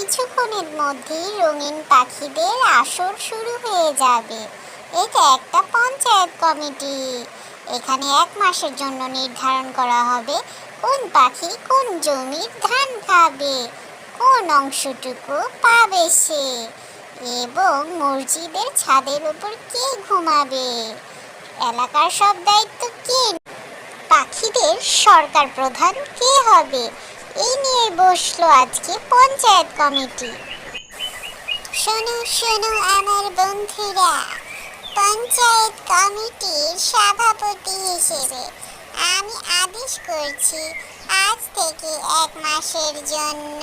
কিছুক্ষণের মধ্যেই রঙিন পাখিদের আসর শুরু হয়ে যাবে। এটা একটা পঞ্চায়েত কমিটি। এখানে 1 মাসের জন্য নির্ধারণ করা হবে কোন পাখি কোন জমির ধান খাবে, কোন অংশটুকু পাবে সে, এবং মসজিদের ছাদের উপর কে ঘুমাবে, এলাকার সব দায়িত্ব কে, পাখিদের সরকার প্রধান কে হবে, এই নিয়ে বসলো আজকে পঞ্চায়েত কমিটি। শোনো শোনো আমার বন্ধুরা, পঞ্চায়েত কমিটির সভাপতি হিসেবে আমি আদেশ করছি, আজ থেকে 1 মাসের জন্য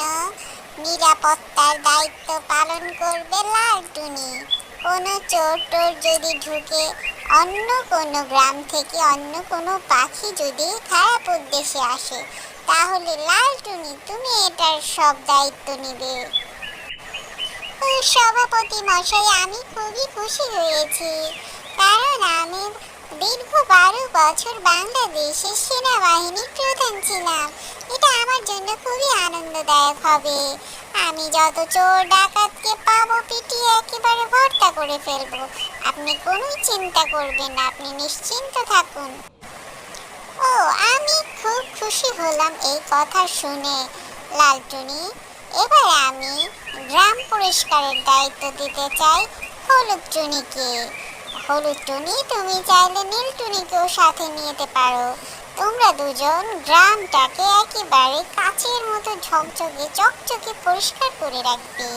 নিরাপত্তার দায়িত্ব পালন করবে লালটুনি। কোনো চোর টোর যদি ঢুকে, অন্য কোনো গ্রাম থেকে অন্য কোনো পাখি যদি খারাপ উদ্দেশ্যে আসে, তাহলে লালটুনি তুমি এটার সব দায়িত্ব নেবে। সভাপতি মশাই, আমি খুবই খুশি হয়েছি, কারণ আমি দীর্ঘ 12 বছর বাংলাদেশের সেনাবাহিনীর প্রধান ছিলাম। এটা আমার জন্য খুবই আনন্দদায়ক হবে। আমি যত চোর ডাকাতকে পাবো পিটিয়ে একেবারে ভর্তা করে ফেলবো। আপনি কোনো চিন্তা করবেন না, আপনি নিশ্চিন্ত থাকুন। ও, আমি খুব খুশি হলাম এই কথা শুনে লালটুনি। এবার আমি গ্রাম পরিষ্কারের দায়িত্ব দিতে চাই হলুদ টুনিকে। হলুদ টুনি, তুমি চাইলে নীল টুনিকেও সাথে নিতে পারো। তোমরা দুজন গ্রামটাকে একেবারে কাচের মতো ঝকঝকে চকচকে পরিষ্কার করে রাখবে।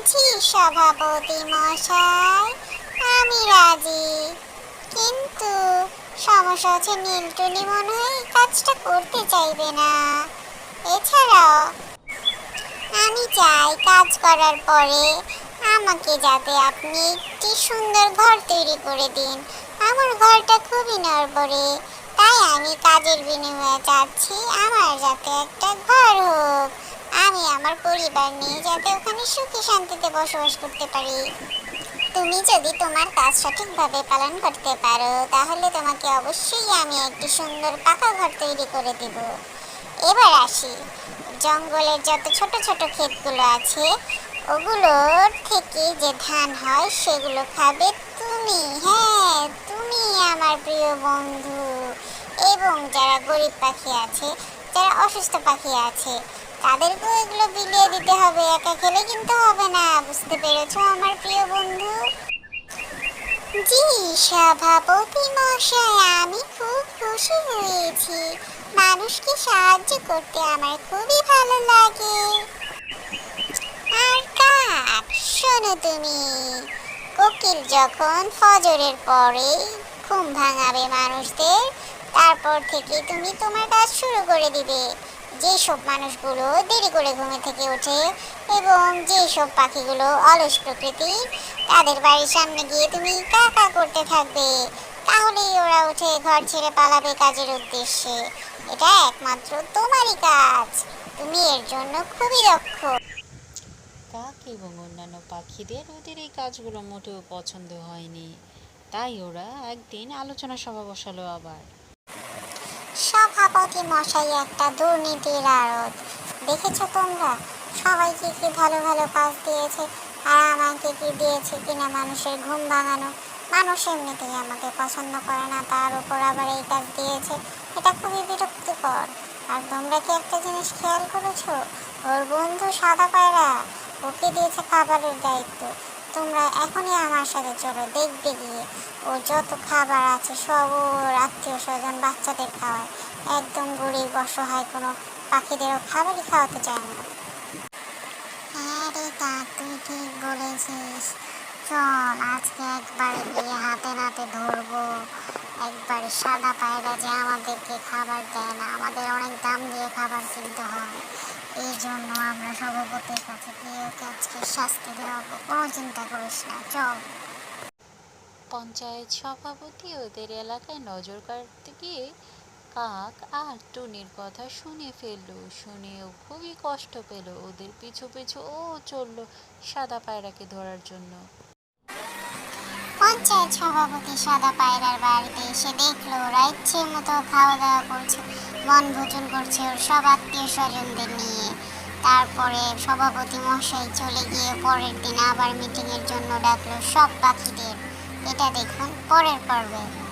জি সভাপতি মশাই, আমি রাজি, কিন্তু সমস্যা হচ্ছে নীলটুনি মনে হয় এই কাজটা করতে চাইবে না। এছাড়াও আমি চাই কাজ করার পরে আমাকে যাতে আপনি একটি সুন্দর ঘর তৈরি করে দিন। আমার ঘরটা খুবই নড়বড়ে, তাই আমি কাজের বিনিময়ে চাচ্ছি আমার যাতে একটা ঘর হোক। আমি আমার পরিবার নিয়ে যাতে ওখানে সুখে শান্তিতে বসবাস করতে পারি। তুমি যদি তোমার কাজ সঠিকভাবে পালন করতে পারো, তাহলে তোমাকে অবশ্যই আমি একটি সুন্দর পাকা ঘর তৈরি করে দেব। এবার আসি, জঙ্গলের যত ছোট ছোট ক্ষেতগুলো আছে, ওগুলোর থেকে যে ধান হয় সেগুলো খাবে তুমি। হ্যাঁ, তুমি আমার প্রিয় বন্ধু। এবং যারা গরিব পাখি আছে, যারা অসুস্থ পাখি আছে, তাদেরকেও এগুলো বিলিয়ে দিতে হবে, একা খেলে কিন্তু হবে না। বুঝতে পেরেছো আমার প্রিয় বন্ধু? জি সভাপতি মশাই, আমি খুব খুশি হয়েছি। মানুষকে সাহায্য করতে আমার খুবই ভালো লাগে। আর কাক, শোনো তুমি, কোকিল যখন ফজরের পরে ঘুম ভাঙাবে মানুষদের, তারপর থেকে তুমি তোমার কাজ শুরু করে দিবে। যেসব মানুষগুলো দেরি করে ঘুমে থেকে ওঠে এবং যেসব পাখিগুলো অলস প্রকৃতি, তাদের বাড়ির সামনে গিয়ে তুমি কা কা করতে থাকবে। তাহলেই ওরা উঠে ঘর ছেড়ে পালাবে কাজের উদ্দেশ্যে। এটা একমাত্র তোমারই কাজ, তুমি এর জন্য খুবই দক্ষ। কাক এবং অন্যান্য পাখিদের ওদের এই কাজগুলো মোটেও পছন্দ হয়নি, তাই ওরা একদিন আলোচনা সভা বসালো আবার। সভাপতি মশাই একটা দুর্নীতির আড়ত, দেখেছো তোমরা? সবাইকে কি ভালো ভালো কাজ দিয়েছে, আর আমাকে কি দিয়েছে কিনা মানুষের ঘুম ভাঙানো। মানুষ এমনিতেই আমাকে পছন্দ করে না, তার উপর আবার এই কাজ দিয়েছে। এটা খুবই বিরক্তিকর। আর তোমরা কি একটা জিনিস খেয়াল করেছো? ওর বন্ধু সাদা পায়রা, ওকে দিয়েছে খাবারের দায়িত্ব। তোমরা এখনই আমার সাথে চলো, দেখবে গিয়ে ও যত খাবার আছে সব ওর আত্মীয় স্বজন বাচ্চাদের খাওয়ায়। একদম গরিব অসহায় কোনো পাখিদেরও খাবারই খাওয়াতে চায় না। হ্যাঁ রে তা, তুই ঠিক বলেছিস। চল আজকে একবারে গিয়ে হাতে নাতে ধরবো একবারে সাদা পায়রা যে আমাদেরকে খাবার দেয় না, আমাদের অনেক দাম দিয়ে খাবার কিনতে হয়। এই জন্য আমরা সভাপতির কাছে গিয়ে ওকে আজকে শাস্তি দেওয়াবো। কোনো চিন্তা করিস না, চল। পঞ্চায়েত সভাপতি ওদের এলাকায় নজর কাটতে গিয়ে কাক আর টুনির কথা শুনে ফেললো। শুনেও খুবই কষ্ট পেল। ওদের পিছু পিছু ও চললো সাদা পায়রাকে ধরার জন্য। পঞ্চায়েত সভাপতি সাদা পায়রার বাড়িতে এসে দেখলো ওরা ইচ্ছে মতো খাওয়া দাওয়া করছে, বনভোজন করছে ওর সব আত্মীয় স্বজনদের নিয়ে। তারপরে সভাপতি মশাই চলে গিয়ে পরের দিন আবার মিটিংয়ের জন্য ডাকলো সব পাখিদের। এটা দেখুন পরের পর্বে।